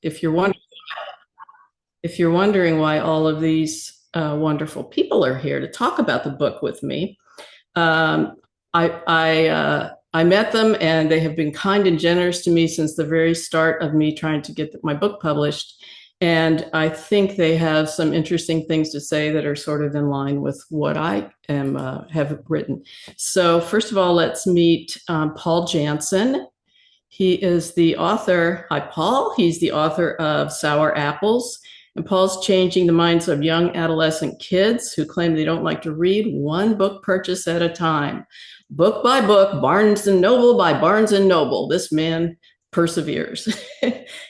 if you're wondering, if you're wondering why all of these wonderful people are here to talk about the book with me, um, I met them and they have been kind and generous to me since the very start of me trying to get my book published. And I think they have some interesting things to say that are sort of in line with what I am have written. So first of all, let's meet Paul Jansen. He is the author. Hi, Paul. He's the author of Sour Apples. And Paul's changing the minds of young adolescent kids who claim they don't like to read, one book purchase at a time. Book by book, Barnes and Noble by Barnes and Noble. This man perseveres.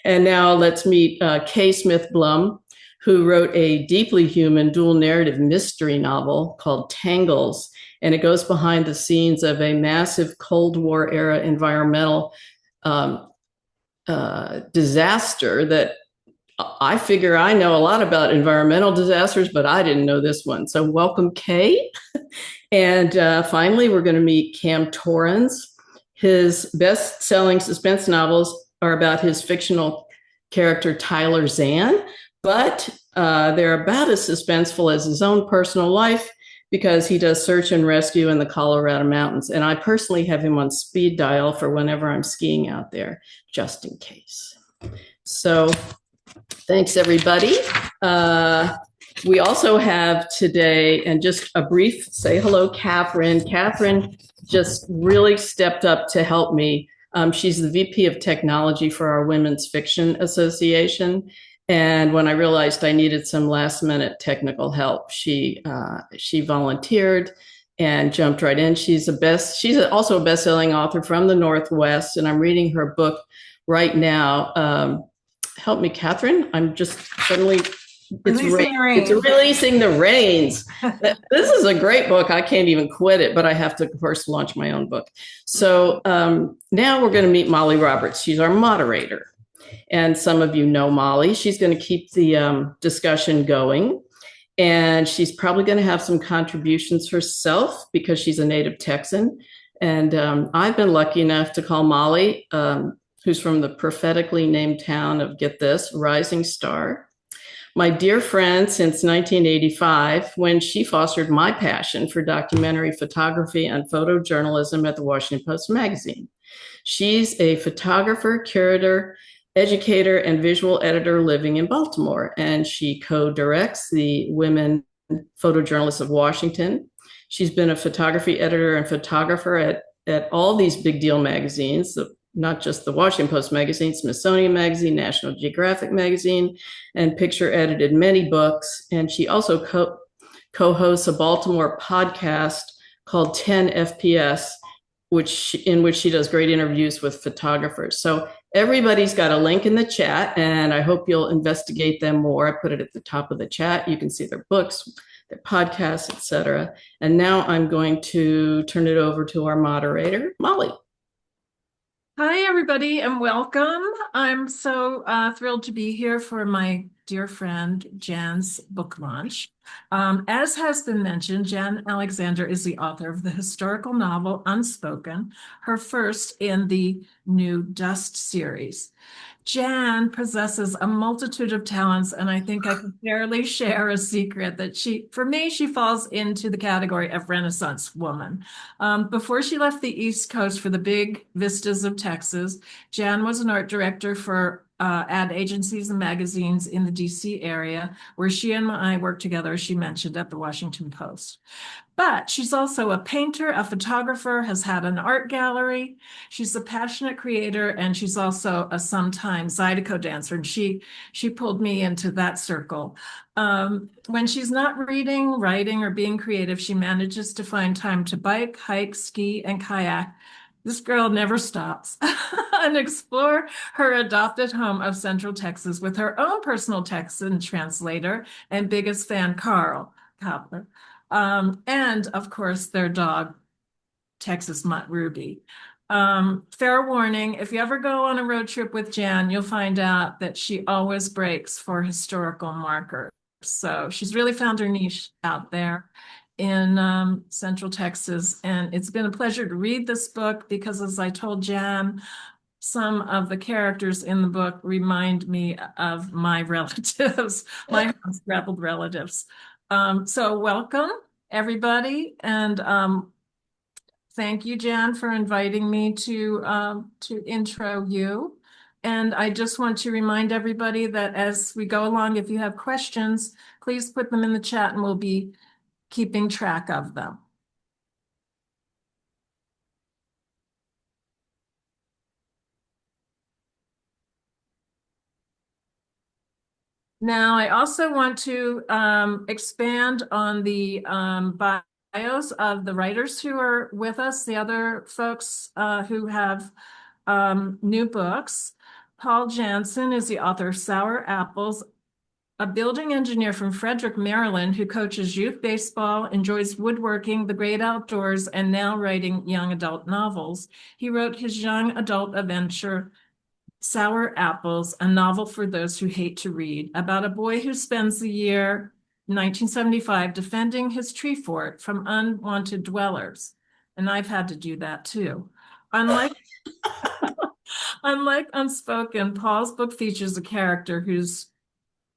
And now let's meet Kay Smith Blum, who wrote a deeply human dual narrative mystery novel called Tangles. And it goes behind the scenes of a massive Cold War era environmental disaster that I figure I know a lot about environmental disasters, but I didn't know this one. So welcome, Kay. And finally, we're going to meet Cam Torrens. His best-selling suspense novels are about his fictional character, Tyler Zahn, but they're about as suspenseful as his own personal life because he does search and rescue in the Colorado mountains. And I personally have him on speed dial for whenever I'm skiing out there, just in case. So thanks, everybody. We also have today, and just a brief say hello, Catherine. Catherine just really stepped up to help me. She's the VP of Technology for our Women's Fiction Association. And when I realized I needed some last minute technical help, she volunteered and jumped right in. She's also a best-selling author from the Northwest, and I'm reading her book right now. Help me, Catherine. I'm just suddenly it's releasing the reins. This is a great book. I can't even quit it, but I have to first launch my own book. So now we're going to meet Molly Roberts. She's our moderator. And some of you know Molly. She's going to keep the discussion going. And she's probably going to have some contributions herself because she's a native Texan. And I've been lucky enough to call Molly, who's from the prophetically named town of, get this, Rising Star, my dear friend since 1985, when she fostered my passion for documentary photography and photojournalism at the Washington Post magazine. She's a photographer, curator, educator, and visual editor living in Baltimore, and she co-directs the Women Photojournalists of Washington. She's been a photography editor and photographer at all these big deal magazines, not just the Washington Post magazine, Smithsonian Magazine, National Geographic Magazine, and picture edited many books. And she also co-hosts a Baltimore podcast called 10 FPS, in which she does great interviews with photographers. So everybody's got a link in the chat, and I hope you'll investigate them more. I put it at the top of the chat. You can see their books, their podcasts, etc. And now I'm going to turn it over to our moderator, Molly. Hi, everybody, and welcome. I'm so thrilled to be here for my dear friend Jann's book launch. As has been mentioned, Jann Alexander is the author of the historical novel Unspoken, her first in the new Dust series. Jann possesses a multitude of talents, and I think I can fairly share a secret that for me, she falls into the category of Renaissance woman. Before she left the East Coast for the big vistas of Texas, Jann was an art director for ad agencies and magazines in the DC area, where she and I worked together, as she mentioned, at the Washington Post. But she's also a painter, a photographer, has had an art gallery. She's a passionate creator, and she's also a sometime Zydeco dancer, and she pulled me into that circle. When she's not reading, writing, or being creative, she manages to find time to bike, hike, ski, and kayak. This girl never stops and explore her adopted home of Central Texas with her own personal Texan translator and biggest fan, Carl Koppler. And of course, their dog, Texas Mutt Ruby. Fair warning, if you ever go on a road trip with Jann, you'll find out that she always breaks for historical markers. So she's really found her niche out there in Central Texas. And it's been a pleasure to read this book because, as I told Jann, some of the characters in the book remind me of my relatives, my scrabbled relatives. So welcome, everybody, and thank you, Jann, for inviting me to intro you. And I just want to remind everybody that as we go along, if you have questions, please put them in the chat and we'll be keeping track of them. Now, I also want to expand on the bios of the writers who are with us, the other folks who have new books. Paul Jansen is the author of Sour Apples, a building engineer from Frederick, Maryland, who coaches youth baseball, enjoys woodworking, the great outdoors, and now writing young adult novels. He wrote his young adult adventure, Sour Apples, a novel for those who hate to read, about a boy who spends the year 1975 defending his tree fort from unwanted dwellers. And I've had to do that too. Unlike Unspoken, Paul's book features a character who's,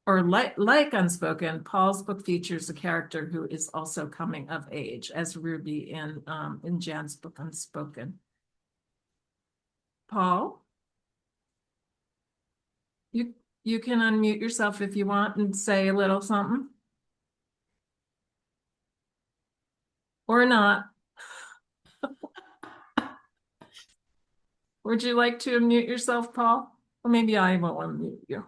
or like Unspoken, Paul's book features a character who is also coming of age, as Ruby in Jann's book Unspoken. Paul, you can unmute yourself if you want and say a little something. Or not. Would you like to unmute yourself, Paul? Or maybe I won't unmute you.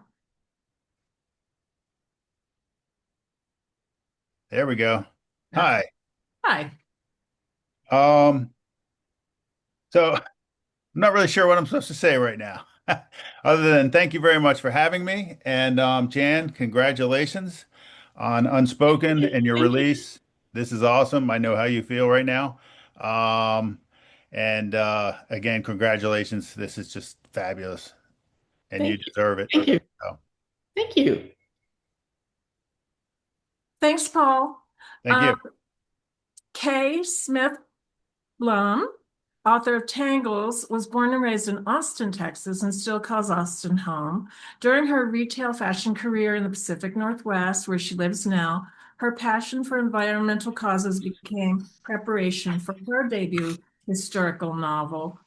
There we go. Hi. Hi. So I'm not really sure what I'm supposed to say right now, other than thank you very much for having me. And Jann, congratulations on Unspoken and your release. This is awesome. I know how you feel right now. And again, congratulations. This is just fabulous, and you deserve it. Thank you. So, Thank you. Thanks, Paul. thank you. Kay Smith Blum, author of Tangles, was born and raised in Austin, Texas, and still calls Austin home. During her retail fashion career in the Pacific Northwest, where she lives now, her passion for environmental causes became preparation for her debut historical novel,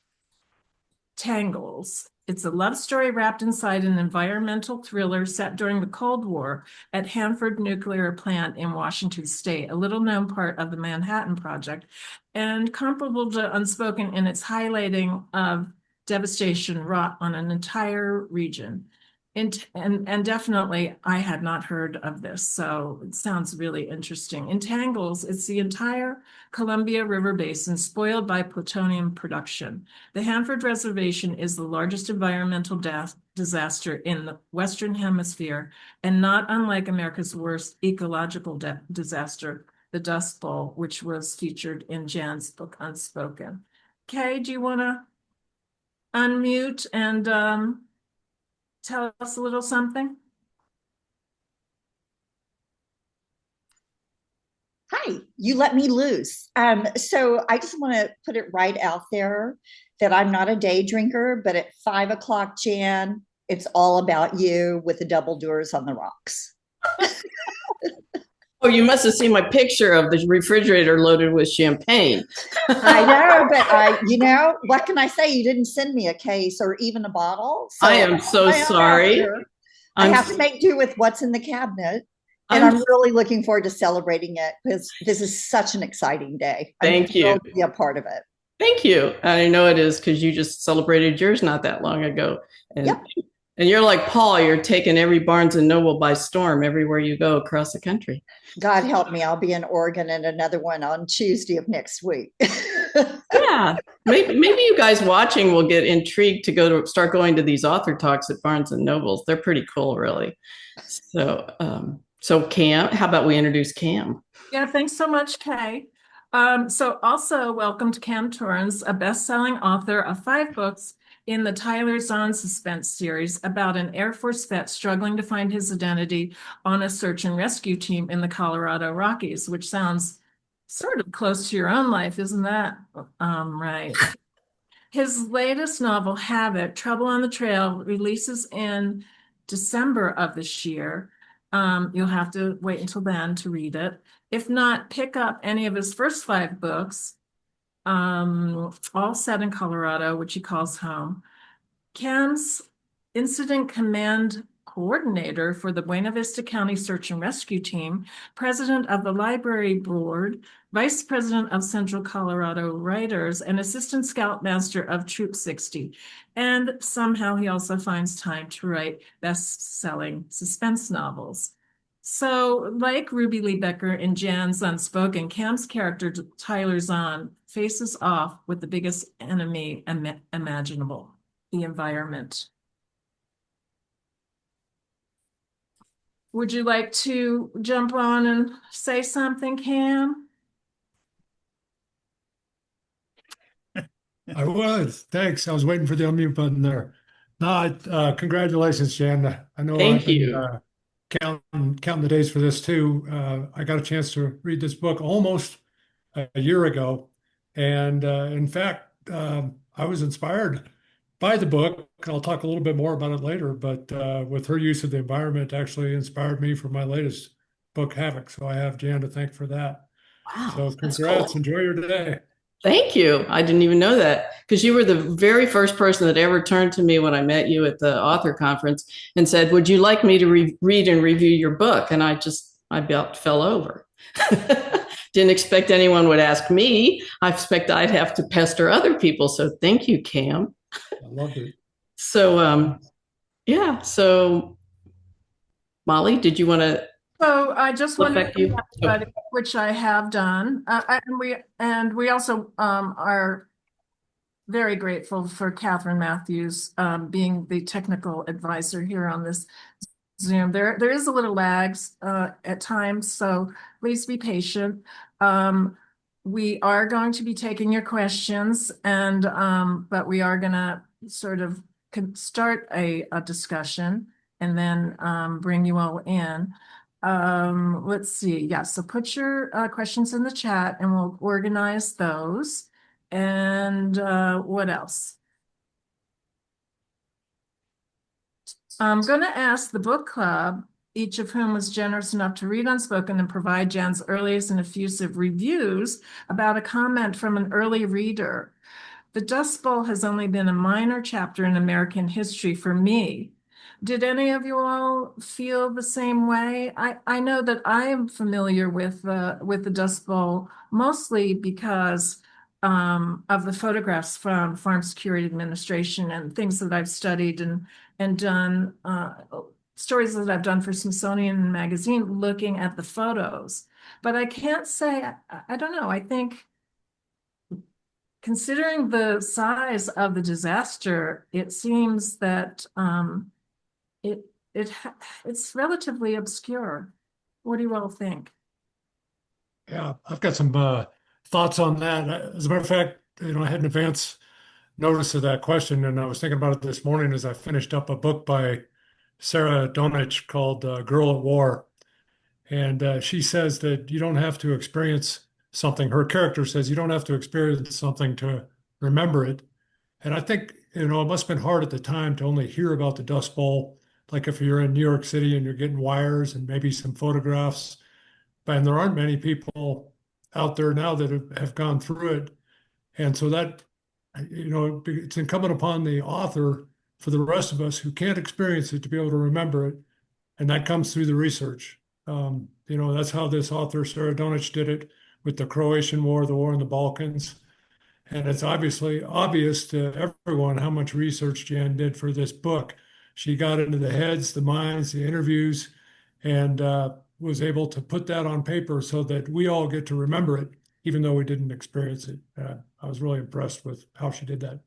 Tangles. It's a love story wrapped inside an environmental thriller set during the Cold War at Hanford Nuclear Plant in Washington State, a little-known part of the Manhattan Project, and comparable to Unspoken in its highlighting of devastation wrought on an entire region. And definitely, I had not heard of this, so it sounds really interesting. In Tangles, it's the entire Columbia River Basin spoiled by plutonium production. The Hanford Reservation is the largest environmental disaster in the Western Hemisphere, and not unlike America's worst ecological disaster, the Dust Bowl, which was featured in Jann's book Unspoken. Kay, do you want to unmute and tell us a little something? Hi, you let me loose. So I just want to put it right out there that I'm not a day drinker, but at 5 o'clock, Jann, it's all about you with the double doors on the rocks. Oh, you must have seen my picture of the refrigerator loaded with champagne. I know, but what can I say? You didn't send me a case or even a bottle. So I am so sorry. I have to make do with what's in the cabinet. And I'm really looking forward to celebrating it because this is such an exciting day. Thank you. To be a part of it. Thank you. I know it is because you just celebrated yours not that long ago. And, yep. And you're like Paul, you're taking every Barnes and Noble by storm everywhere you go across the country. God help me. I'll be in Oregon and another one on Tuesday of next week. Yeah. Maybe you guys watching will get intrigued to start going to these author talks at Barnes and Nobles. They're pretty cool, really. So Cam, how about we introduce Cam? Yeah, thanks so much, Kay. So also welcome to Cam Torrance, a best-selling author of 5 books in the Tyler Zahn suspense series about an Air Force vet struggling to find his identity on a search and rescue team in the Colorado Rockies, which sounds sort of close to your own life, isn't that right? His latest novel, Havoc, Trouble on the Trail, releases in December of this year. You'll have to wait until then to read it. If not, pick up any of his first 5 books, all set in Colorado, which he calls home. Cam's incident command coordinator for the Buena Vista County Search and Rescue Team, president of the library board, vice president of Central Colorado Writers, and assistant scoutmaster of Troop 60. And somehow he also finds time to write best-selling suspense novels. So, like Ruby Lee Becker in Jann's Unspoken, Cam's character, Tyler Zahn, faces off with the biggest enemy imaginable, the environment. Would you like to jump on and say something, Cam? I was. Thanks. I was waiting for the unmute button there. No, congratulations, Jann. I know Thank I've been you. counting the days for this too. I got a chance to read this book almost a year ago, and in fact, I was inspired by the book. I'll talk a little bit more about it later, but with her use of the environment actually inspired me for my latest book, Havoc. So I have Jann to thank for that. Wow, So that's congrats. cool. Enjoy your day. Thank you. I didn't even know that because you were the very first person that ever turned to me when I met you at the author conference and said, "Would you like me to read and review your book?" And I about fell over. Didn't expect anyone would ask me. I expect I'd have to pester other people. So thank you, Cam. I loved it. So, yeah. So, Molly, did you want to? So I just want Back to, to you. everybody, which I have done, and we also are very grateful for Catherine Matthews being the technical advisor here on this Zoom. There is a little lags at times, so please be patient. We are going to be taking your questions, and but we are going to sort of start a discussion and then bring you all in. Let's see. Yeah, so put your questions in the chat and we'll organize those. And what else? I'm going to ask the book club, each of whom was generous enough to read Unspoken and provide Jann's earliest and effusive reviews, about a comment from an early reader. The Dust Bowl has only been a minor chapter in American history for me. Did any of you all feel the same way? I know that I am familiar with the Dust Bowl mostly because of the photographs from Farm Security Administration and things that I've studied and done, stories that I've done for Smithsonian Magazine looking at the photos. But I can't say, I don't know, I think considering the size of the disaster, it seems that it's relatively obscure. What do you all think? Yeah, I've got some thoughts on that. As a matter of fact, I had an advance notice of that question, and I was thinking about it this morning as I finished up a book by Sarah Donich called Girl at War. And she says that you don't have to experience something. Her character says you don't have to experience something to remember it. And I think, it must have been hard at the time to only hear about the Dust Bowl. Like if you're in New York City and you're getting wires and maybe some photographs, and there aren't many people out there now that have gone through it. And so that, it's incumbent upon the author for the rest of us who can't experience it to be able to remember it. And that comes through the research. That's how this author, Sarah Donich, did it with the Croatian War, the war in the Balkans. And it's obviously obvious to everyone how much research Jann did for this book. She got into the heads, the minds, the interviews, and was able to put that on paper so that we all get to remember it, even though we didn't experience it. I was really impressed with how she did that.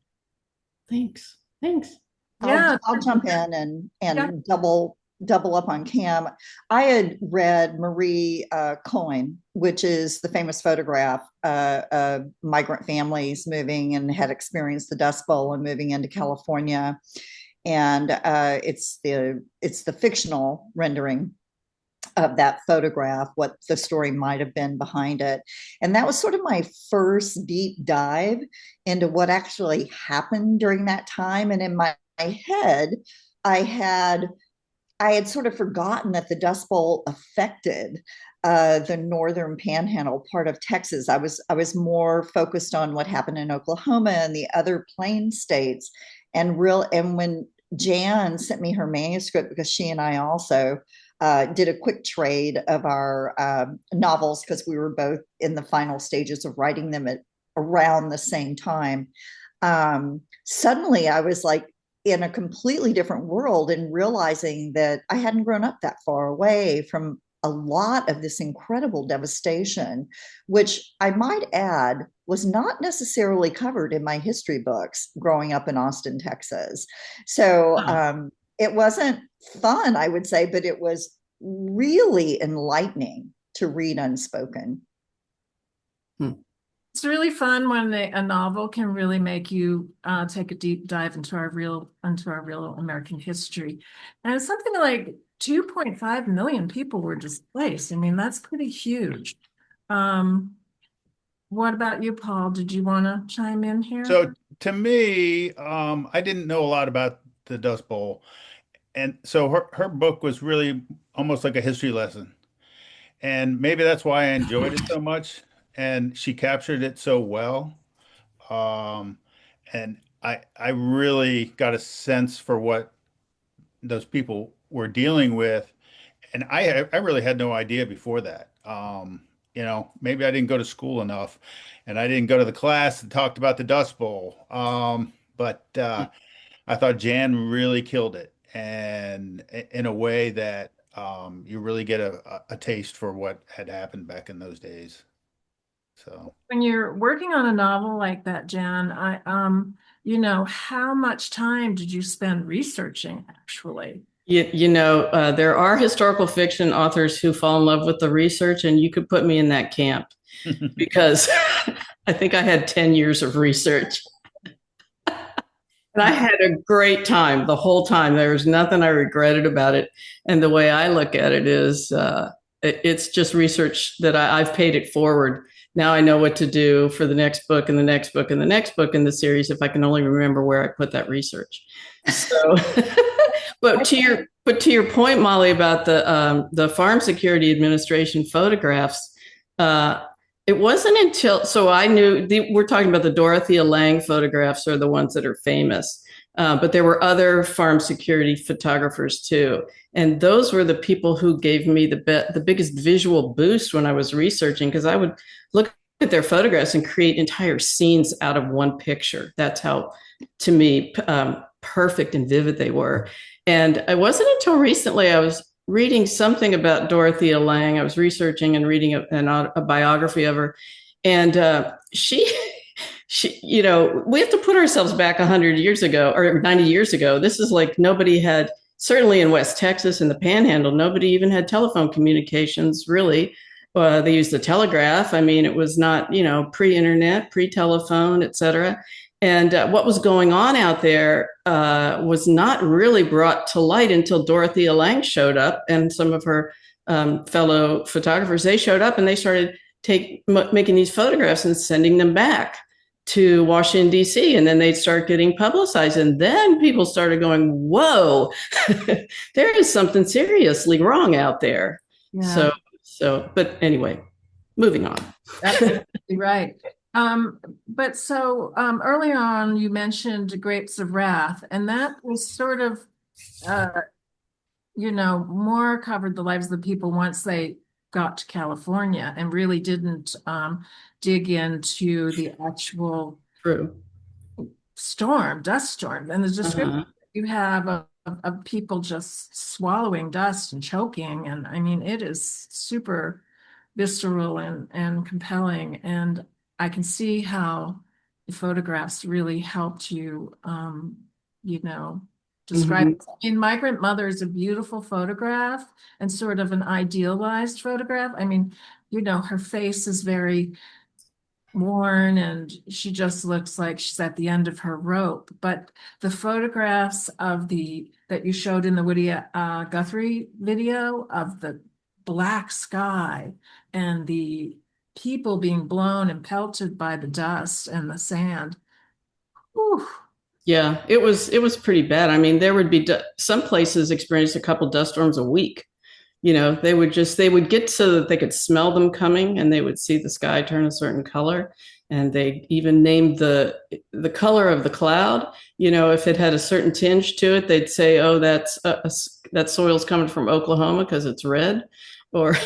Thanks. Yeah, I'll jump in and Yeah. double up on Cam. I had read Marie Coyne, which is the famous photograph of migrant families moving and had experienced the Dust Bowl and moving into California. And it's the fictional rendering of that photograph, what the story might have been behind it. And that was sort of my first deep dive into what actually happened during that time. And in my head, I had I had sort of forgotten that the Dust Bowl affected the northern Panhandle part of Texas. I was more focused on what happened in Oklahoma and the other plain states, and when Jann sent me her manuscript, because she and I also did a quick trade of our novels, because we were both in the final stages of writing them at around the same time. Suddenly I was like in a completely different world, and realizing that I hadn't grown up that far away from a lot of this incredible devastation, which I might add was not necessarily covered in my history books growing up in Austin, Texas. So it wasn't fun, I would say, but it was really enlightening to read Unspoken. It's really fun when a novel can really make you take a deep dive into our real American history. And something like 2.5 million people were displaced. I mean, that's pretty huge. What about you, Paul? Did you want to chime in here? So to me, I didn't know a lot about the Dust Bowl. And so her book was really almost like a history lesson. And maybe that's why I enjoyed it so much. And she captured it so well. Um, and I really got a sense for what those people were dealing with. And I really had no idea before that. Maybe I didn't go to school enough, and I didn't go to the class that talked about the Dust Bowl. But I thought Jann really killed it, and in a way that you really get a taste for what had happened back in those days. So When you're working on a novel like that, Jann, how much time did you spend researching actually? There are historical fiction authors who fall in love with the research, and you could put me in that camp because I think I had 10 years of research. And I had a great time the whole time. There was nothing I regretted about it. And the way I look at it is it's just research that I've paid it forward. Now I know what to do for the next book and the next book and the next book in the series if I can only remember where I put that research. So, but to your point, Molly, about the Farm Security Administration photographs, it wasn't until I knew we're talking about the Dorothea Lange photographs are the ones that are famous, but there were other farm security photographers too, and those were the people who gave me the biggest visual boost when I was researching, because I would look at their photographs and create entire scenes out of one picture. That's how, to me, perfect and vivid they were. And it wasn't until recently I was reading something about Dorothea Lange. I was researching and reading a biography of her, and she, we have to put ourselves back 100 years ago or 90 years ago. This is like nobody had, certainly in West Texas and the Panhandle, nobody even had telephone communications really. They used the telegraph. I mean, it was not, pre-internet, pre-telephone, et cetera. And what was going on out there was not really brought to light until Dorothea Lange showed up, and some of her fellow photographers. They showed up and they started making these photographs and sending them back to Washington, D.C. And then they'd start getting publicized. And then people started going, whoa, there is something seriously wrong out there. Yeah. But anyway, moving on. That's right. But earlier on, you mentioned Grapes of Wrath, and that was sort of, more covered the lives of the people once they got to California, and really didn't dig into the actual dust storm. And the description you have of people just swallowing dust and choking. And I mean, it is super visceral and compelling. And I can see how the photographs really helped you, describe. In Migrant Mother is a beautiful photograph and sort of an idealized photograph. I mean, her face is very worn and she just looks like she's at the end of her rope. But the photographs that you showed in the Woody Guthrie video of the black sky and the people being blown and pelted by the dust and the sand. Whew. Yeah, it was pretty bad. I mean, there would be some places experienced a couple dust storms a week. They would get so that they could smell them coming, and they would see the sky turn a certain color, and they even named the color of the cloud. If it had a certain tinge to it, they'd say, "Oh, that soil's coming from Oklahoma because it's red," or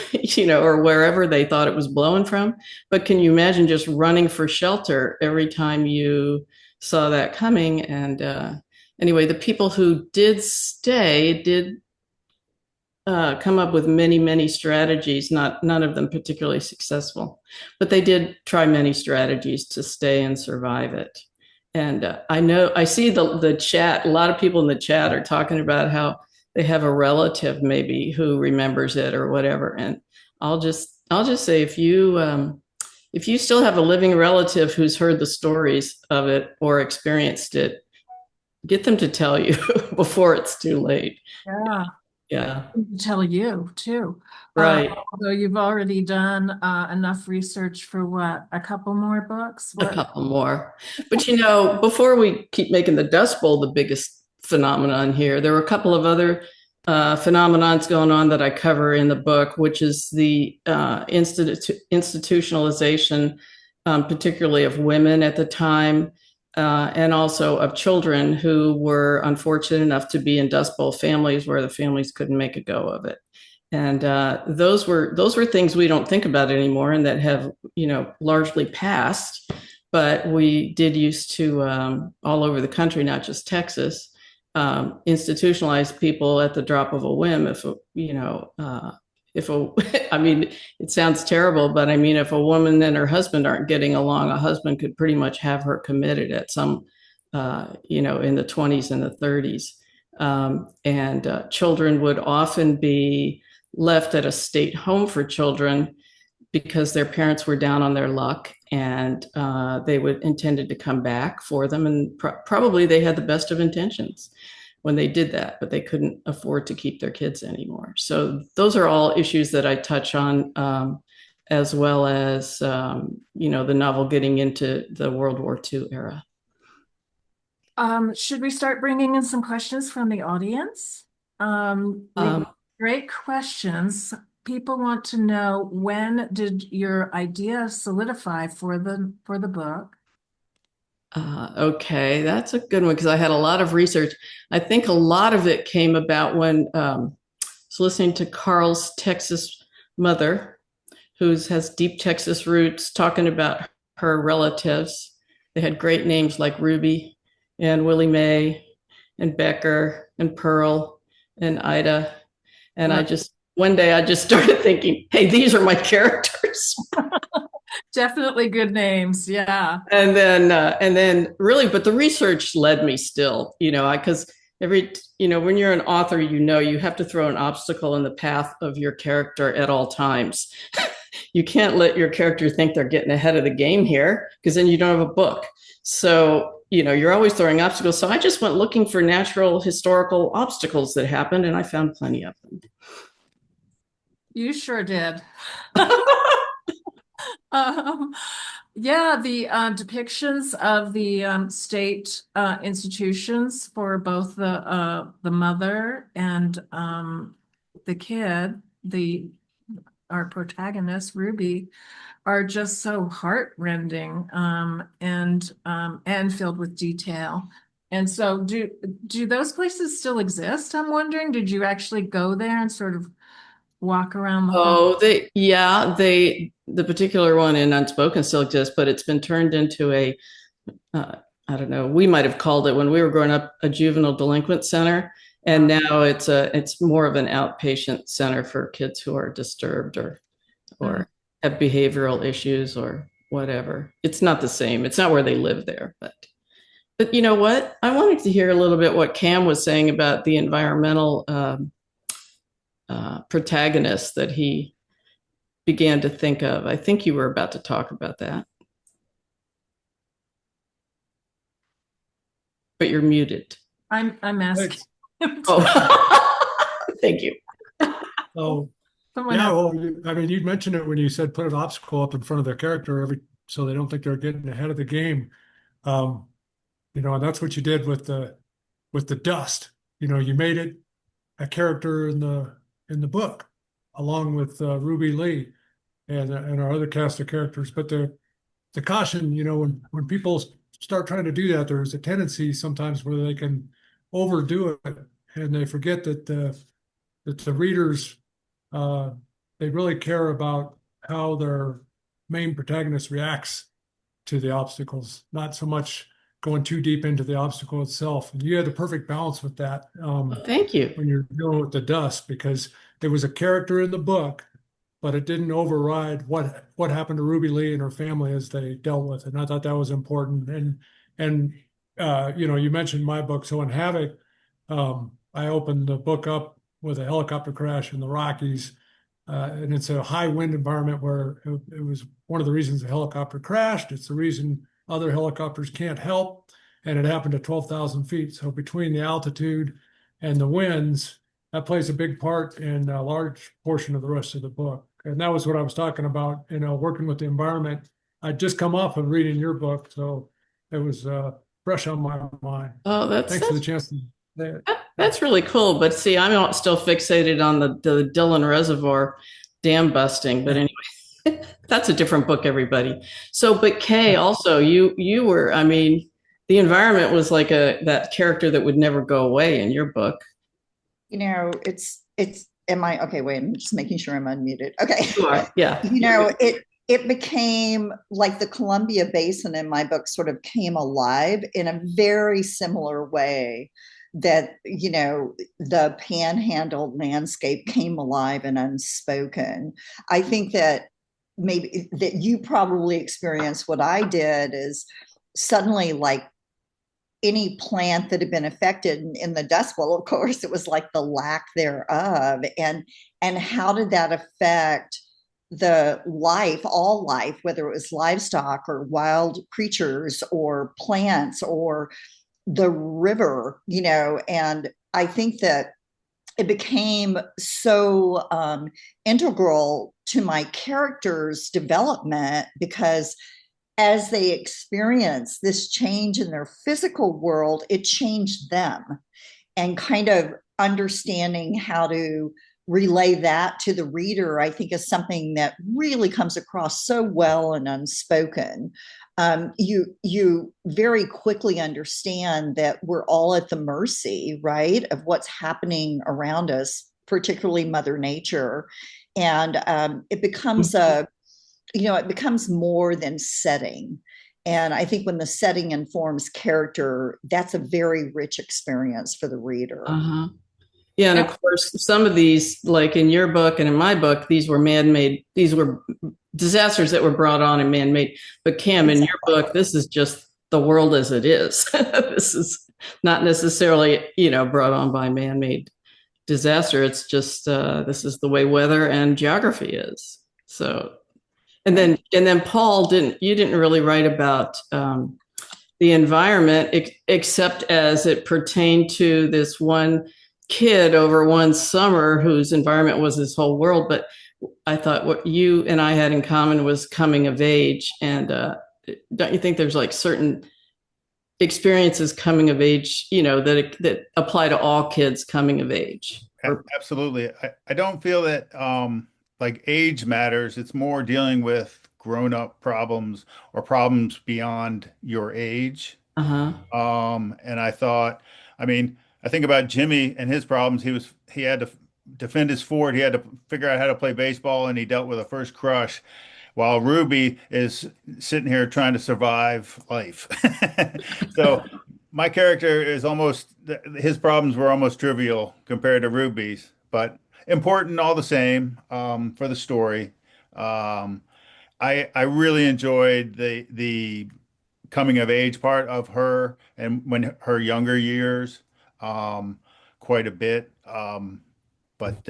or wherever they thought it was blowing from. But can you imagine just running for shelter every time you saw that coming? And anyway, the people who did stay did come up with many, many strategies, none of them particularly successful, but they did try many strategies to stay and survive it. And I see the chat, a lot of people in the chat are talking about how they have a relative maybe who remembers it or whatever. And I'll just say, if you still have a living relative who's heard the stories of it or experienced it, get them to tell you before it's too late. Yeah. Yeah. Tell you too. Right. Although you've already done enough research for what, a couple more books? A couple more. But before we keep making the Dust Bowl the biggest phenomenon here, there were a couple of other phenomenons going on that I cover in the book, which is the institutionalization, particularly of women at the time, and also of children who were unfortunate enough to be in Dust Bowl families where the families couldn't make a go of it. And those were things we don't think about anymore, and that have largely passed. But we did used to all over the country, not just Texas, institutionalize people at the drop of a whim. I mean, it sounds terrible, but I mean, if a woman and her husband aren't getting along, a husband could pretty much have her committed at some, in the 20s and the 30s. And children would often be left at a state home for children because their parents were down on their luck, and they would intended to come back for them. And probably they had the best of intentions when they did that, but they couldn't afford to keep their kids anymore. So those are all issues that I touch on, as well as, the novel getting into the World War II era. Should we start bringing in some questions from the audience? Great questions. People want to know, when did your idea solidify for the book? Okay, that's a good one, because I had a lot of research. I think a lot of it came about when I was listening to Carl's Texas mother, who has deep Texas roots, talking about her relatives. They had great names like Ruby and Willie Mae and Becker and Pearl and Ida. And one day I just started thinking, hey, these are my characters. Definitely good names. Yeah. And then really, but the research led me still, because when you're an author, you have to throw an obstacle in the path of your character at all times. You can't let your character think they're getting ahead of the game here, because then you don't have a book. So, you're always throwing obstacles. So I just went looking for natural historical obstacles that happened, and I found plenty of them. You sure did. Yeah, the depictions of the state institutions for both the mother and the kid, our protagonist Ruby, are just so heartrending, and filled with detail. And so, do those places still exist? I'm wondering. Did you actually go there and sort of walk around the whole? The particular one in Unspoken still exists, but it's been turned into a, I don't know, we might have called it when we were growing up a juvenile delinquent center. And now it's more of an outpatient center for kids who are disturbed or have behavioral issues or whatever. It's not the same. It's not where they live there, but you know what? I wanted to hear a little bit what Cam was saying about the environmental protagonist that he began to think of. I think you were about to talk about that, but you're muted. I'm asking. Oh, thank you. Oh, Someone Yeah, has, well, I mean, you mentioned it when you said put an obstacle up in front of their character so they don't think they're getting ahead of the game. Um, and that's what you did with the dust. You made it a character in the book, along with Ruby Lee and our other cast of characters. But the caution, when people start trying to do that, there's a tendency sometimes where they can overdo it, and they forget that the readers uh, they really care about how their main protagonist reacts to the obstacles, not so much going too deep into the obstacle itself. And you had the perfect balance with that Thank you. when you're dealing with the dust, because there was a character in the book, but it didn't override what happened to Ruby Lee and her family as they dealt with it. And I thought that was important. And you mentioned my book, so in Havoc, I opened the book up with a helicopter crash in the Rockies, and it's a high wind environment where it was one of the reasons the helicopter crashed. It's the reason other helicopters can't help, and it happened at 12,000 feet. So between the altitude and the winds, that plays a big part in a large portion of the rest of the book. And that was what I was talking about, working with the environment. I'd just come off of reading your book, so it was fresh on my mind. Oh, Thanks for the chance to say it. that's really cool. But see, I'm still fixated on the Dillon Reservoir dam busting. But anyway, that's a different book, everybody. So, but Kay, also you were, I mean, the environment was like that character that would never go away in your book. Am I okay? Wait, I'm just making sure I'm unmuted. Okay. Sure. Yeah. It became like the Columbia Basin in my book sort of came alive in a very similar way that, the Panhandle landscape came alive and Unspoken. I think that maybe that you probably experienced what I did is suddenly like any plant that had been affected in the dust bowl, of course, it was like the lack thereof. And how did that affect the life, all life, whether it was livestock or wild creatures or plants or the river, and I think that it became so integral to my character's development because as they experience this change in their physical world, it changed them. And kind of understanding how to relay that to the reader, I think, is something that really comes across so well and Unspoken. You very quickly understand that we're all at the mercy, right, of what's happening around us, particularly Mother Nature, and it becomes more than setting. And I think when the setting informs character, that's a very rich experience for the reader. Uh-huh. Yeah, and of course, some of these, like in your book and in my book, these were man-made. These were disasters that were brought on and man-made. But Cam, in your book, this is just the world as it is. This is not necessarily, brought on by man-made disaster. It's just this is the way weather and geography is. So, and then Paul, you didn't really write about the environment except as it pertained to this one kid over one summer whose environment was his whole world. But I thought what you and I had in common was coming of age. And don't you think there's like certain experiences coming of age, that apply to all kids coming of age? Absolutely. I don't feel that like age matters. It's more dealing with grown-up problems or problems beyond your age. Uh-huh. And I think about Jimmy and his problems. He had to defend his fort. He had to figure out how to play baseball, and he dealt with a first crush, while Ruby is sitting here trying to survive life. So my character is his problems were almost trivial compared to Ruby's, but important all the same for the story. I really enjoyed the coming of age part of her and when her younger years quite a bit. But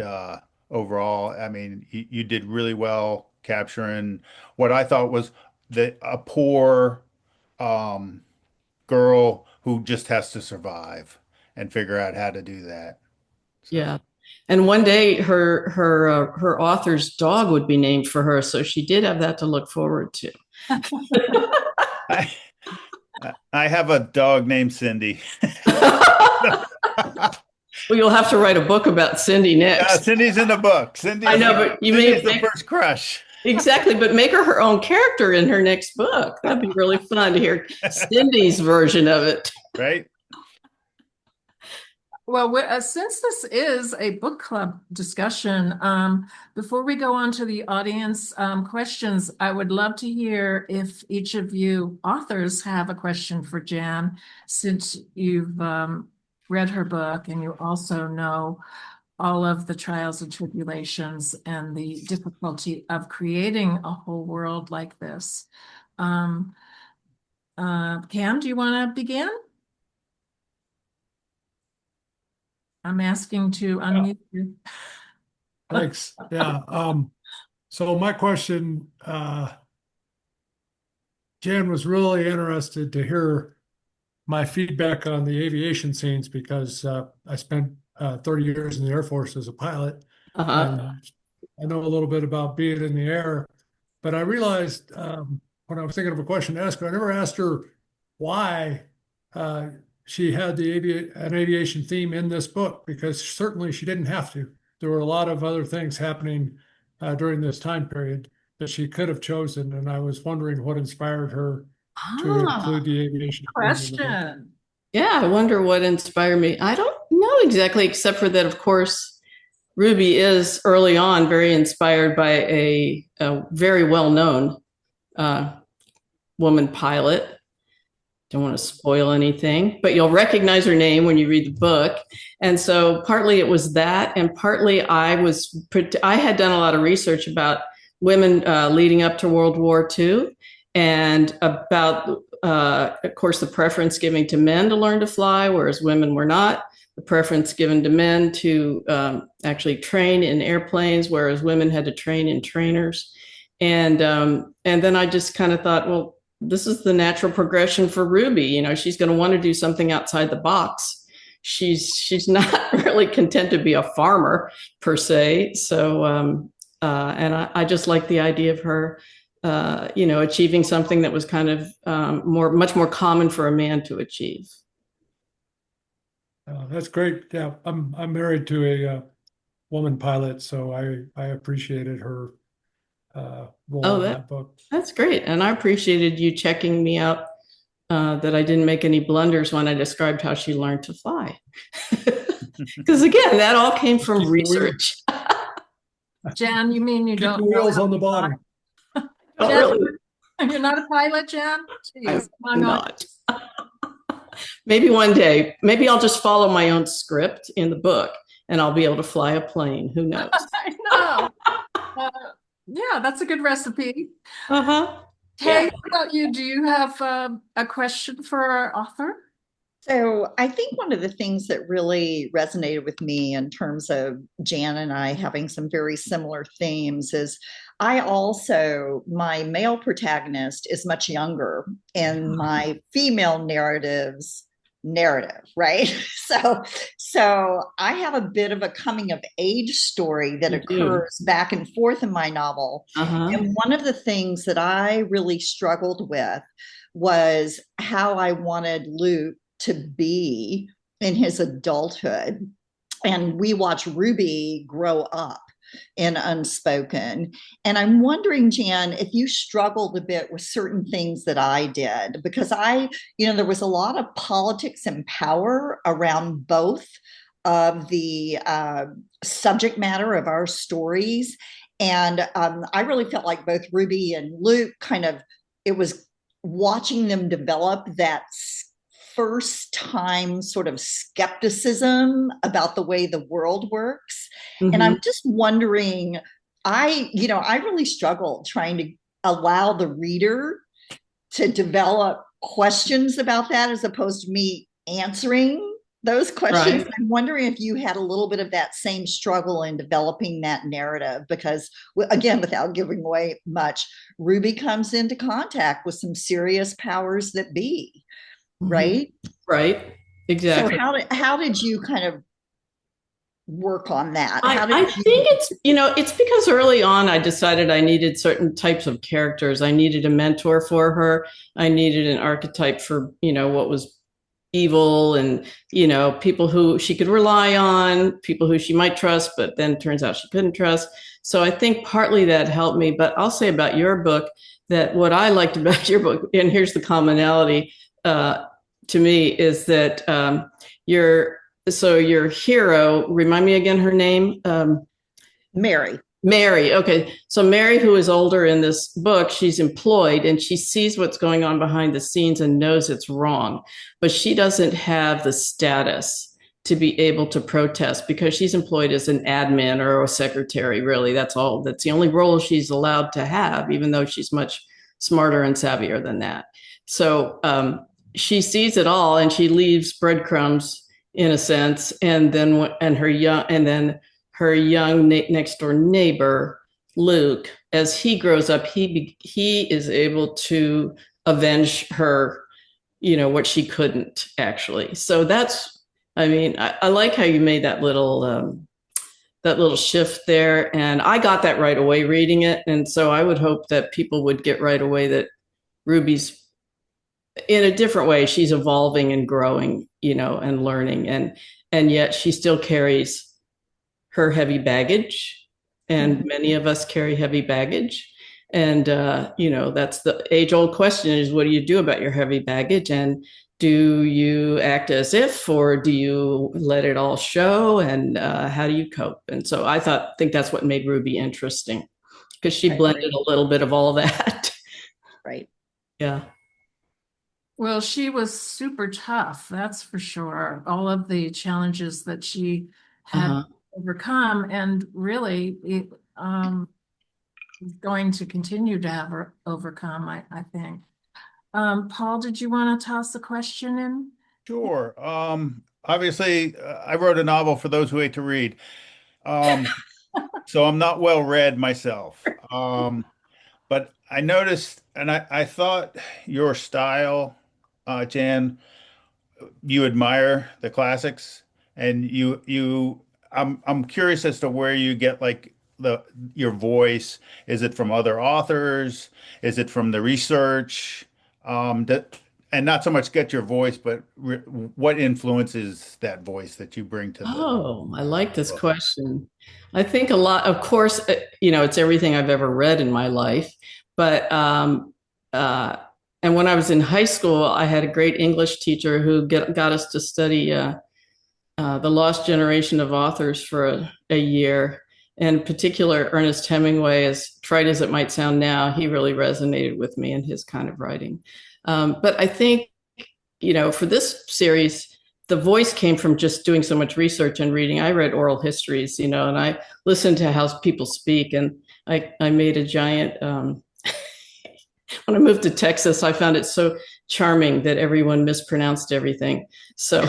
overall, I mean, you did really well capturing what I thought was a poor girl who just has to survive and figure out how to do that. So. Yeah. And one day her author's dog would be named for her, so she did have that to look forward to. I, I have a dog named Cindy. Well, you'll have to write a book about Cindy next. Cindy's in the book. Cindy, I know, but you Cindy's may the first crush. exactly, but make her own character in her next book. That'd be really fun to hear Cindy's version of it. Right? Well, since this is a book club discussion, before we go on to the audience questions, I would love to hear if each of you authors have a question for Jann, since you've read her book and you also know all of the trials and tribulations and the difficulty of creating a whole world like this. Cam, do you want to begin? I'm asking to unmute you. Thanks. Yeah. So my question, Jann was really interested to hear my feedback on the aviation scenes because I spent 30 years in the Air Force as a pilot. And I know a little bit about being in the air, but I realized when I was thinking of a question to ask her, I never asked her why she had an aviation theme in this book, because certainly she didn't have to. There were a lot of other things happening during this time period that she could have chosen, and I was wondering what inspired her to include the aviation theme in the book. Question. Yeah, I wonder what inspired me. I don't know exactly, except for that, of course, Ruby is early on very inspired by a very well-known woman pilot. Don't want to spoil anything, but you'll recognize her name when you read the book. And so partly it was that, and partly I had done a lot of research about women leading up to World War II, and about, of course, the preference given to men to learn to fly, whereas women were not. The preference given to men to actually train in airplanes, whereas women had to train in trainers. And then I just kind of thought, well, this is the natural progression for Ruby. You know, she's going to want to do something outside the box. She's not really content to be a farmer per se. So, and I just like the idea of her, achieving something that was kind of much more common for a man to achieve. That's great. Yeah, I'm married to a woman pilot, so I appreciated her role in that book. That's great. And I appreciated you checking me out that I didn't make any blunders when I described how she learned to fly. Because again, that all came from research. Jann, you mean you don't the wheels on the bottom? Jann, you're not a pilot, Jann? Jeez, I'm not. Maybe one day, maybe I'll just follow my own script in the book and I'll be able to fly a plane. Who knows? I know. Yeah, that's a good recipe. Hey, what about you? Do you have a question for our author? So I think one of the things that really resonated with me in terms of Jann and I having some very similar themes is my male protagonist is much younger and my female narrative, right? So I have a bit of a coming of age story that occurs back and forth in my novel. And one of the things that I really struggled with was how I wanted Luke to be in his adulthood. And we watch Ruby grow up in Unspoken. And I'm wondering, Jann, if you struggled a bit with certain things that I did, because there was a lot of politics and power around both of the subject matter of our stories. And I really felt like both Ruby and Luke it was watching them develop that first time sort of skepticism about the way the world works. And I'm just wondering, I really struggled trying to allow the reader to develop questions about that as opposed to me answering those questions. Right. I'm wondering if you had a little bit of that same struggle in developing that narrative, because again, without giving away much, Ruby comes into contact with some serious powers that be. Right? Right. Exactly. So how did you kind of work on that? I think it's because early on I decided I needed certain types of characters. I needed a mentor for her. I needed an archetype for, what was evil and, people who she could rely on, people who she might trust, but then turns out she couldn't trust. So I think partly that helped me. But I'll say about your book that what I liked about your book, and here's the commonality to me, is that your hero, remind me again her name? Mary. Mary. Okay. So Mary, who is older in this book, she's employed and she sees what's going on behind the scenes and knows it's wrong, but she doesn't have the status to be able to protest because she's employed as an admin or a secretary. Really, that's all. That's the only role she's allowed to have, even though she's much smarter and savvier than that. So she sees it all and she leaves breadcrumbs in a sense, and then her young next door neighbor Luke, as he grows up, he is able to avenge her, what she couldn't actually. So I like how you made that little shift there, and I got that right away reading it, and so I would hope that people would get right away that Ruby's in a different way. She's evolving and growing, and learning, and yet she still carries her heavy baggage, and many of us carry heavy baggage. And, that's the age-old question is, what do you do about your heavy baggage? And do you act as if, or do you let it all show? And how do you cope? And so I think that's what made Ruby interesting, because she blended a little bit of all that. Right. Yeah. Well, she was super tough, that's for sure. All of the challenges that she had overcome, and really going to continue to have her overcome, I think. Paul, did you want to toss a question in? Sure. Obviously, I wrote a novel for those who hate to read. So I'm not well read myself. But I noticed, and I thought your style, Jann, you admire the classics, and I'm curious as to where you get like your voice. Is it from other authors? Is it from the research? And not so much get your voice, but what influences that voice that you bring to the I like this question. I think a lot, of course, it's everything I've ever read in my life. But and when I was in high school, I had a great English teacher who got us to study the lost generation of authors for a year. And in particular, Ernest Hemingway, as trite as it might sound now, he really resonated with me in his kind of writing. But I think, for this series, the voice came from just doing so much research and reading. I read oral histories, and I listened to how people speak. And I made a giant, when I moved to Texas, I found it so charming that everyone mispronounced everything. So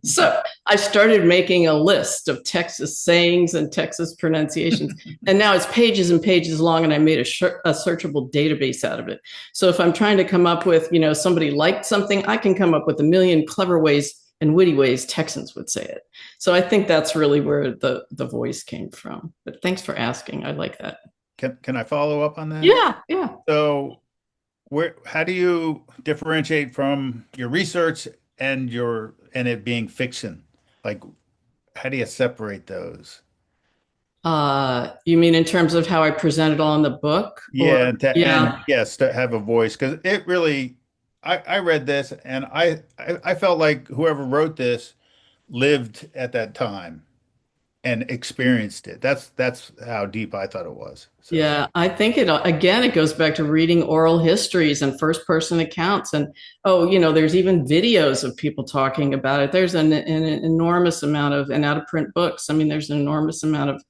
So I started making a list of Texas sayings and Texas pronunciations. And now it's pages and pages long, and I made a searchable database out of it. So if I'm trying to come up with, somebody liked something, I can come up with a million clever ways and witty ways Texans would say it. So I think that's really where the voice came from. But thanks for asking. I like that. Can I follow up on that? Yeah. So how do you differentiate from your research and it being fiction? Like, how do you separate those? You mean in terms of how I present it all in the book? Yeah, and yes, to have a voice, because it really, I read this and I felt like whoever wrote this lived at that time and experienced it. That's how deep I thought it was. So. Yeah, I think it goes back to reading oral histories and first person accounts. And, there's even videos of people talking about it. There's an enormous amount of, and out of print books. I mean, there's an enormous amount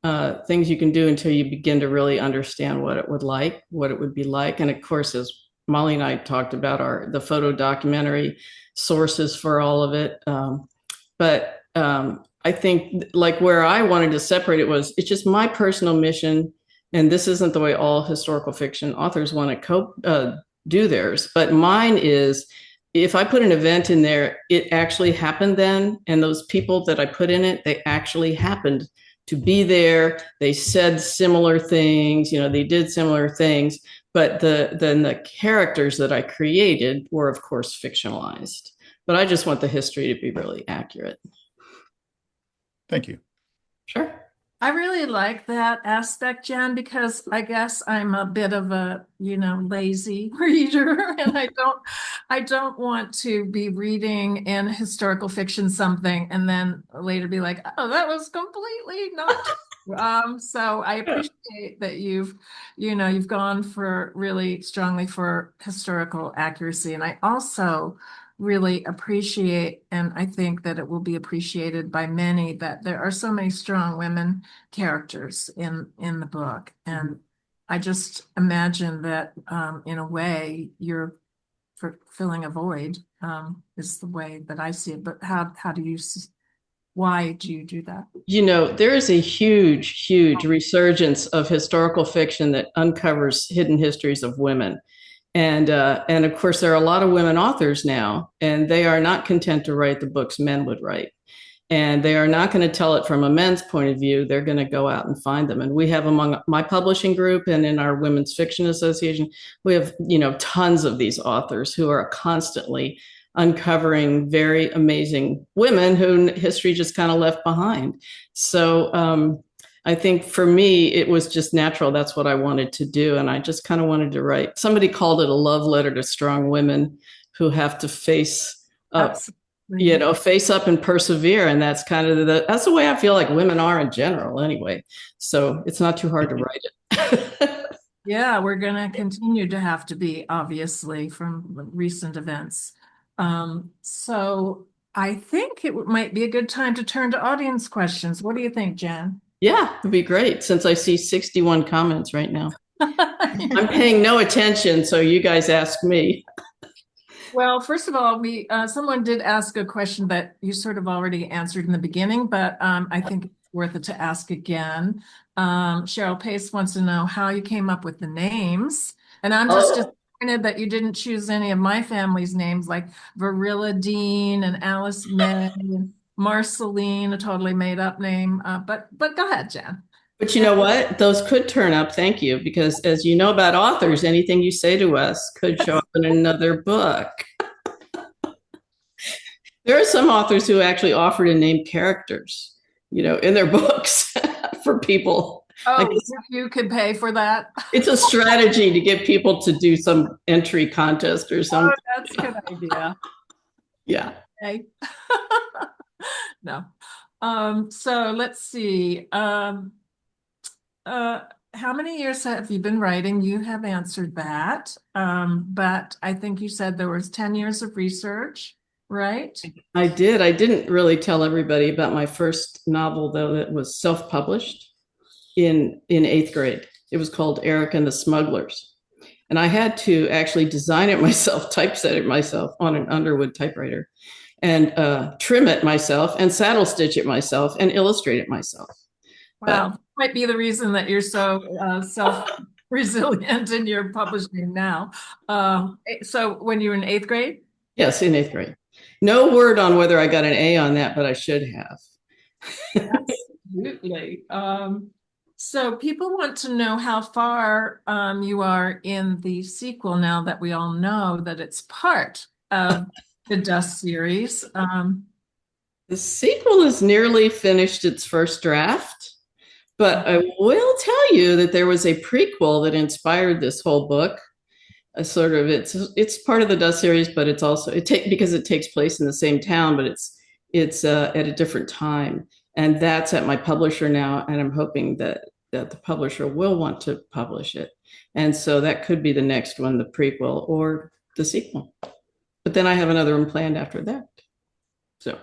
of things you can do until you begin to really understand what it would be like. And of course, as Molly and I talked about, the photo documentary sources for all of it. But I think like where I wanted to separate it's just my personal mission. And this isn't the way all historical fiction authors want to do theirs, but mine is if I put an event in there, it actually happened then. And those people that I put in it, they actually happened to be there. They said similar things, they did similar things. But then the characters that I created were, of course, fictionalized. But I just want the history to be really accurate. Thank you. Sure. I really like that aspect, Jen, because I guess I'm a bit of a, lazy reader, and I don't want to be reading in historical fiction something and then later be like, oh, that was completely not true. So I appreciate that you've gone for really strongly for historical accuracy. And I also really appreciate, and I think that it will be appreciated by many, that there are so many strong women characters in the book. And I just imagine that in a way you're filling a void, is the way that I see it. But why do you do that? There is a huge, huge resurgence of historical fiction that uncovers hidden histories of women. And of course, there are a lot of women authors now, and they are not content to write the books men would write. And they are not going to tell it from a men's point of view. They're going to go out and find them. And we have among my publishing group and in our Women's Fiction Association, we have, tons of these authors who are constantly uncovering very amazing women who history just kind of left behind. So I think for me, it was just natural. That's what I wanted to do. And I just kind of wanted to write. Somebody called it a love letter to strong women who have to face up. Absolutely. Face up and persevere. And that's kind of that's the way I feel like women are in general anyway. So it's not too hard to write it. Yeah, we're going to continue to have to be, obviously, from recent events. So I think it might be a good time to turn to audience questions. What do you think, Jen? Yeah, it'd be great since I see 61 comments right now. I'm paying no attention, so you guys ask me. Well, first of all, someone did ask a question that you sort of already answered in the beginning, but I think it's worth it to ask again. Cheryl Pace wants to know how you came up with the names. And I'm just disappointed that you didn't choose any of my family's names, like Verilla Dean and Alice May and Marceline, a totally made up name. But go ahead, Jen. But you know what? Those could turn up. Thank you. Because as you know about authors, anything you say to us could show up in another book. There are some authors who actually offer to name characters, in their books for people. Oh, you could pay for that. It's a strategy to get people to do some entry contest or something. Oh, that's a good idea. Yeah. Okay. No. So let's see. How many years have you been writing? You have answered that. But I think you said there was 10 years of research, right? I did. I didn't really tell everybody about my first novel, though, that was self-published in 8th grade. It was called Eric and the Smugglers. And I had to actually design it myself, typeset it myself on an Underwood typewriter, and trim it myself, and saddle stitch it myself, and illustrate it myself. Wow, might be the reason that you're so self-resilient in your publishing now. So when you were in 8th grade? Yes, in 8th grade. No word on whether I got an A on that, but I should have. Absolutely. So people want to know how far you are in the sequel now that we all know that it's part of the Dust series. The sequel has nearly finished its first draft. But I will tell you that there was a prequel that inspired this whole book. It's part of the Dust series, but it's also because it takes place in the same town, but it's at a different time, and that's at my publisher now. And I'm hoping that the publisher will want to publish it, and so that could be the next one, the prequel or the sequel. But then I have another one planned after that. So.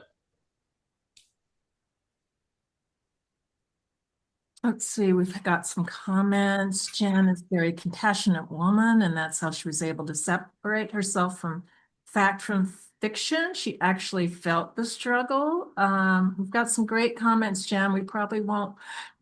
Let's see, we've got some comments. Jan is a very compassionate woman, and that's how she was able to separate herself from fact from fiction. She actually felt the struggle. We've got some great comments, Jan. We probably won't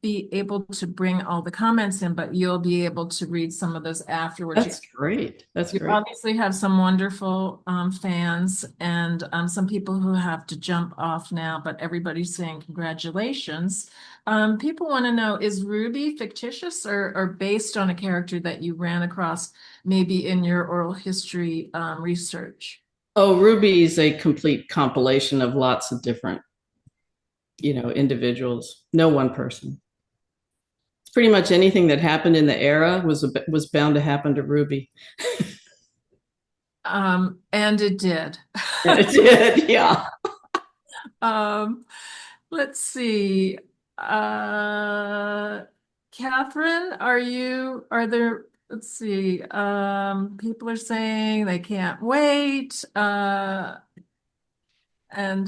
be able to bring all the comments in, but you'll be able to read some of those afterwards. That's great. That's You great. obviously have some wonderful fans and some people who have to jump off now, but everybody's saying congratulations. People want to know, is Ruby fictitious or based on a character that you ran across maybe in your oral history research? Oh, Ruby is a complete compilation of lots of different, individuals. No one person. Pretty much anything that happened in the era was bound to happen to Ruby. And it did. And it did, yeah. Let's see. Catherine, let's see. People are saying they can't wait. And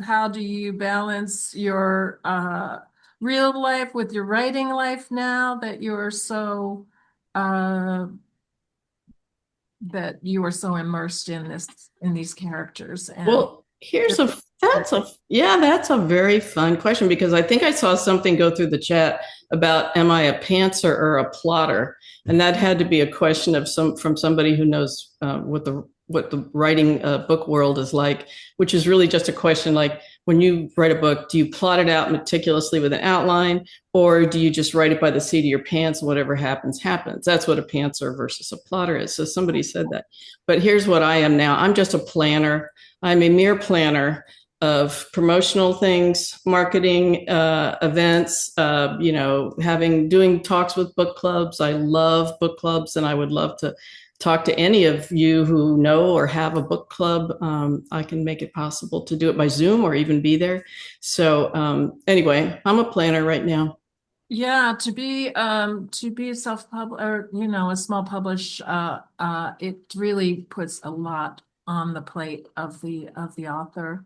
how do you balance your real life with your writing life now that you're so immersed in these characters? And Well, that's a very fun question, because I think I saw something go through the chat about, am I a pantser or a plotter? And that had to be a question from somebody who knows what the writing book world is like, which is really just a question like, when you write a book, do you plot it out meticulously with an outline, or do you just write it by the seat of your pants? Whatever happens, happens. That's what a pantser versus a plotter is. So somebody said that. But here's what I am now. I'm just a planner. I'm a mere planner of promotional things, marketing, events, doing talks with book clubs. I love book clubs, and I would love to talk to any of you who know or have a book club. I can make it possible to do it by Zoom or even be there. So anyway, I'm a planner right now. Yeah, to be a self-published, or a small publish, it really puts a lot on the plate of the author.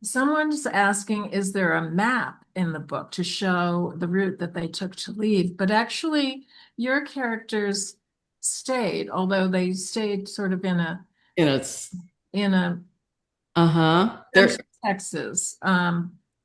Someone's asking, is there a map in the book to show the route that they took to leave? But actually, your characters stayed, although they stayed sort of in a Texas.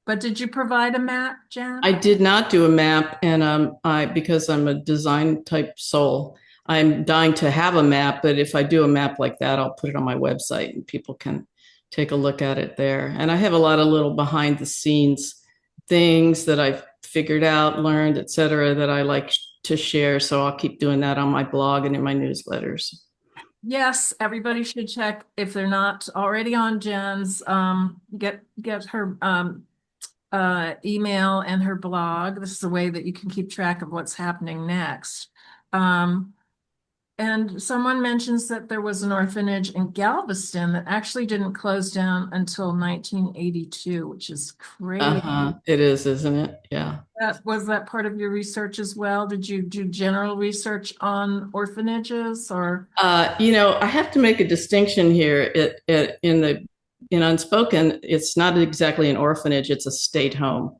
But did you provide a map, Jan? I did not do a map, and because I'm a design type soul, I'm dying to have a map. But if I do a map like that, I'll put it on my website and people can take a look at it there. And I have a lot of little behind the scenes things that I've figured out, learned, etc., that I like to share. So I'll keep doing that on my blog and in my newsletters. Yes, everybody should check, if they're not already on Jann's, get her email and her blog. This is a way that you can keep track of what's happening next. And someone mentions that there was an orphanage in Galveston that actually didn't close down until 1982, which is crazy. It is, isn't it? Yeah. Was that part of your research as well? Did you do general research on orphanages, or? I have to make a distinction here. In Unspoken, it's not exactly an orphanage, it's a state home.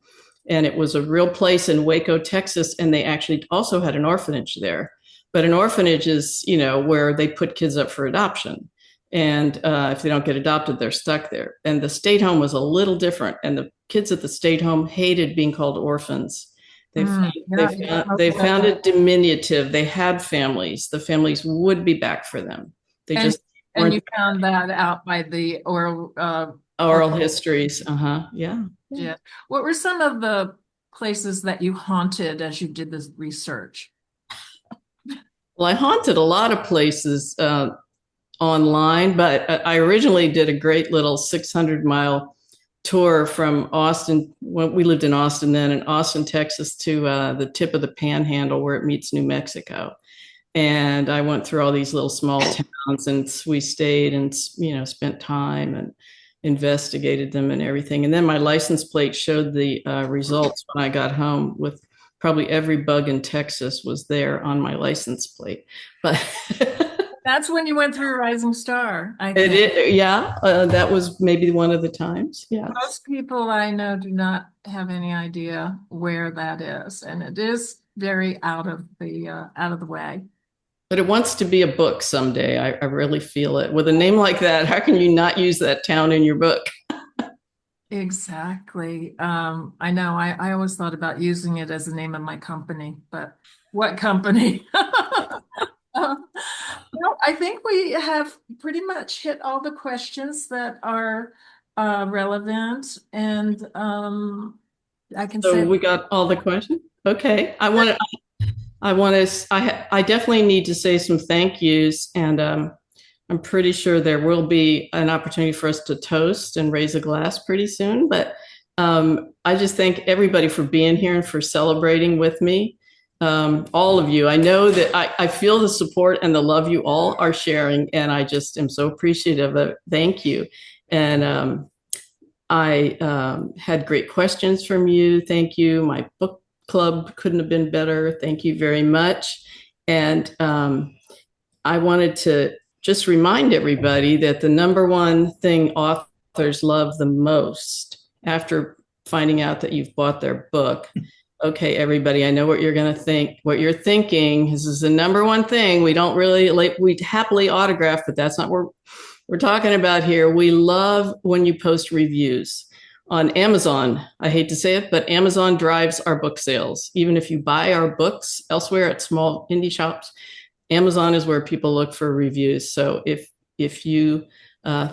And it was a real place in Waco, Texas, and they actually also had an orphanage there. But an orphanage is, where they put kids up for adoption. And if they don't get adopted, they're stuck there. And the state home was a little different. And the kids at the state home hated being called orphans. They found it diminutive. They had families. The families would be back for them. And you found that out by the oral histories. Yeah. What were some of the places that you haunted as you did this research? Well, I haunted a lot of places online, but I originally did a great little 600-mile tour from Austin. Well, we lived in Austin then, in Austin, Texas, to the tip of the Panhandle where it meets New Mexico. And I went through all these little small towns, and we stayed and, spent time and investigated them and everything. And then my license plate showed the results when I got home, with probably every bug in Texas was there on my license plate. But that's when you went through Rising Star, I think. That was maybe one of the times. Yeah. Most people I know do not have any idea where that is, and it is very out of the way. But it wants to be a book someday. I really feel it. With a name like that, how can you not use that town in your book? Exactly. I know. I always thought about using it as the name of my company, but what company? Well, I think we have pretty much hit all the questions that are relevant, and I can So say we got all the questions. Okay. I definitely need to say some thank yous, and I'm pretty sure there will be an opportunity for us to toast and raise a glass pretty soon. But I just thank everybody for being here and for celebrating with me. All of you. I know that I feel the support and the love you all are sharing, and I just am so appreciative of it. Thank you. And I had great questions from you. Thank you. My book club couldn't have been better. Thank you very much. And I wanted to just remind everybody that the number one thing authors love the most after finding out that you've bought their book. Okay, everybody, I know what you're going to think. What you're thinking is the number one thing. We don't really we happily autograph, but that's not what we're talking about here. We love when you post reviews on Amazon. I hate to say it, but Amazon drives our book sales. Even if you buy our books elsewhere at small indie shops, Amazon is where people look for reviews. So if you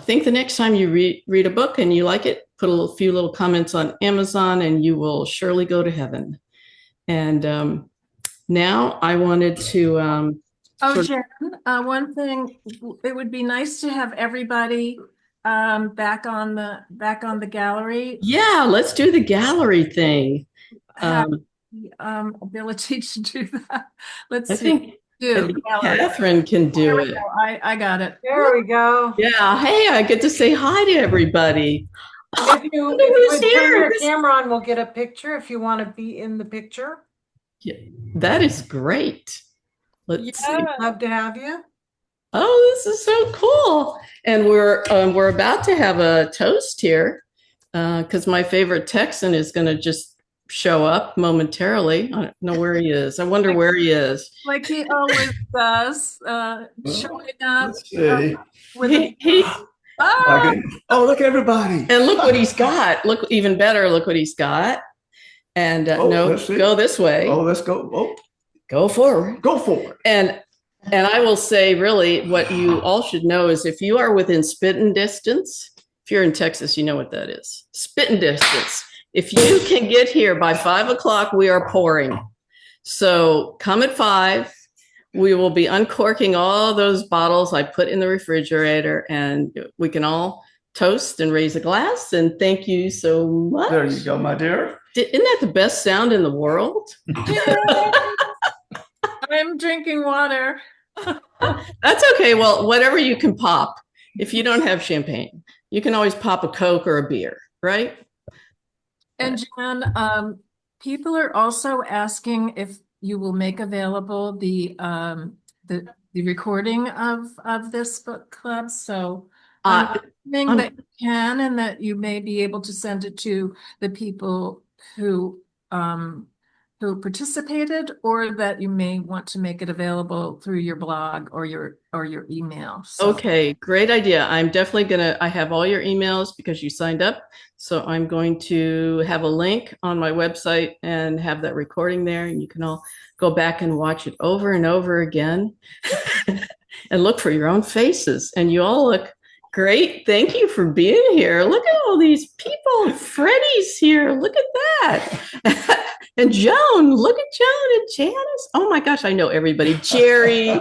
think the next time you read a book and you like it, put a few little comments on Amazon and you will surely go to heaven. And now I wanted to Jen, one thing, it would be nice to have everybody back on the gallery. Yeah, let's do the gallery thing. Have the ability to do that. Let's I see. think Catherine can do it. I got it. There we go. Yeah. Hey, I get to say hi to everybody. If you would turn your camera on, we'll get a picture if you want to be in the picture. Yeah, that is great. Let's see. Love to have you. Oh, this is so cool. And we're about to have a toast here because my favorite Texan is going to just show up momentarily. I don't know where he is. I wonder where he is. Like he always does, showing up. Let's see. Oh, look at everybody. And look what he's got. Look, even better, look what he's got. And go this way. Oh, let's go. Oh, go forward. go forward. And I will say, really, what you all should know is if you are within spitting distance, if you're in Texas, you know what that is. Spitting distance. If you can get here by 5 o'clock, we are pouring. So come at 5. We will be uncorking all those bottles I put in the refrigerator, and we can all toast and raise a glass. And thank you so much. There you go, my dear. Isn't that the best sound in the world? I'm drinking water. That's okay. Well, whatever you can pop. If you don't have champagne, you can always pop a Coke or a beer, right? And Jann, people are also asking if you will make available the recording of this book club. So I'm hoping that you can, and that you may be able to send it to the people who participated, or that you may want to make it available through your blog or your email. So. Okay, great idea. I'm definitely I have all your emails because you signed up. So I'm going to have a link on my website and have that recording there, and you can all go back and watch it over and over again and look for your own faces. And you all look great. Thank you for being here. Look at all these people. Freddie's here. Look at that. And Joan, look at Joan and Janice. Oh my gosh, I know everybody. Jerry,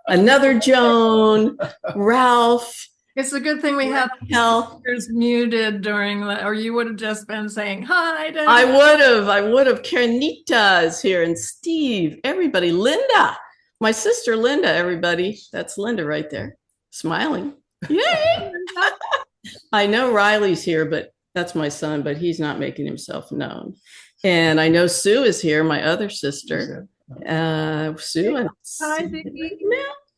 another Joan, Ralph. It's a good thing we have speakers muted during that, or you would have just been saying hi. I would have. Karenita is here, and Steve, everybody. Linda, my sister Linda, everybody. That's Linda right there, smiling. Yay! I know Riley's here, but that's my son, but he's not making himself known. And I know Sue is here, my other sister. Sue and hi, Vicky.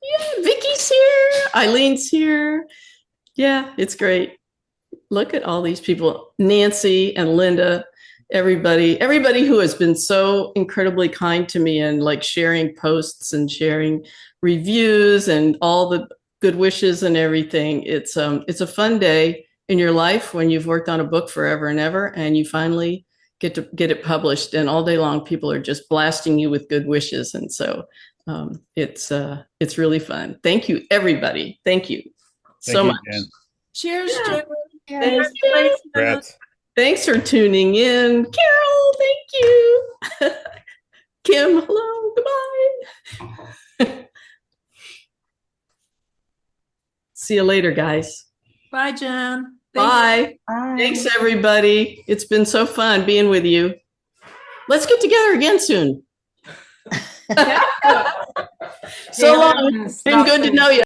Yeah, Vicky's here. Eileen's here. Yeah, it's great. Look at all these people. Nancy and Linda. everybody who has been so incredibly kind to me and like sharing posts and sharing reviews and all the good wishes and everything. It's a fun day in your life when you've worked on a book forever and ever and you finally get to get it published, and all day long people are just blasting you with good wishes. And so it's really fun. Thank you, everybody. Thank you so much. Jen. Cheers, Jen. Cheers. Congrats. Thanks for tuning in. Carol, thank you. Kim, hello, goodbye. See you later, guys. Bye, Jen. Bye. Thanks, everybody. It's been so fun being with you. Let's get together again soon. So long. Been good to know you.